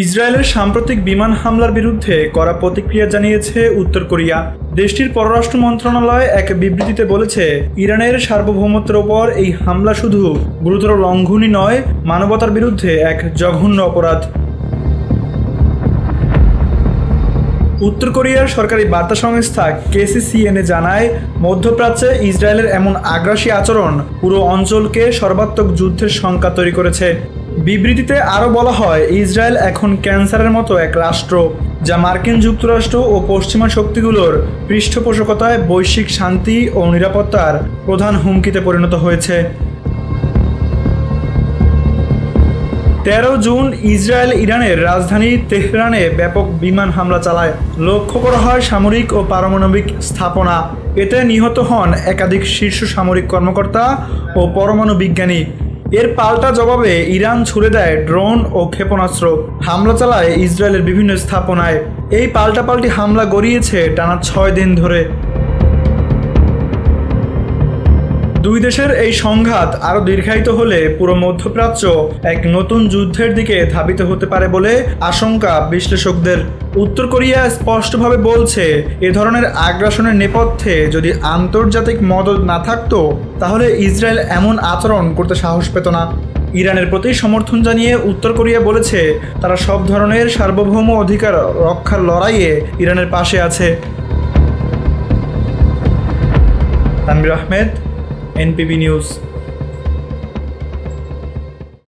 ইসরায়েলের সাম্প্রতিক বিমান হামলার বিরুদ্ধে কড়া প্রতিক্রিয়া জানিয়েছে উত্তর কোরিয়া। দেশটির পররাষ্ট্র মন্ত্রণালয় এক বিবৃতিতে বলেছে, ইরানের সার্বভৌমত্বের ওপর এই হামলা শুধু গুরুতর লঙ্ঘনই নয়, মানবতার বিরুদ্ধে এক জঘন্য অপরাধ। উত্তর কোরিয়ার সরকারি বার্তা সংস্থা KCCNA জানায়, মধ্যপ্রাচ্যে ইসরায়েলের এমন আগ্রাসী আচরণ পুরো অঞ্চলকে সর্বাত্মক যুদ্ধের শঙ্কা তৈরি করেছে। বিবৃতিতে আরও বলা হয়, ইসরায়েল এখন ক্যান্সারের মতো এক রাষ্ট্র, যা মার্কিন যুক্তরাষ্ট্র ও পশ্চিমা শক্তিগুলোর পৃষ্ঠপোষকতায় বৈশ্বিক শান্তি ও নিরাপত্তার প্রধান হুমকিতে পরিণত হয়েছে। 13 জুন ইসরায়েল ইরানের রাজধানী তেহরানে ব্যাপক বিমান হামলা চালায়। লক্ষ্য করা হয় সামরিক ও পারমাণবিক স্থাপনা। এতে নিহত হন একাধিক শীর্ষ সামরিক কর্মকর্তা ও পরমাণু বিজ্ঞানী। এর পাল্টা জবাবে ইরান ছুড়ে দেয় ড্রোন ও ক্ষেপণাস্ত্র। হামলা চালায় ইসরায়েলের বিভিন্ন স্থাপনায়। এই পাল্টাপাল্টি হামলা গড়িয়েছে টানা 6 দিন ধরে। দুই দেশের এই সংঘাত আরও দীর্ঘায়িত হলে পুরো মধ্যপ্রাচ্য এক নতুন যুদ্ধের দিকে ধাবিত হতে পারে বলে আশঙ্কা বিশ্লেষকদের। উত্তর কোরিয়া স্পষ্টভাবে বলছে, এ ধরনের আগ্রাসনের নেপথ্যে যদি আন্তর্জাতিক মদদ না থাকতো, তাহলে ইসরায়েল এমন আচরণ করতে সাহস পেত না। ইরানের প্রতি সমর্থন জানিয়ে উত্তর কোরিয়া বলেছে, তারা সব ধরনের সার্বভৌম অধিকার রক্ষার লড়াইয়ে ইরানের পাশে আছে। Tanvir Ahmed, NPB news.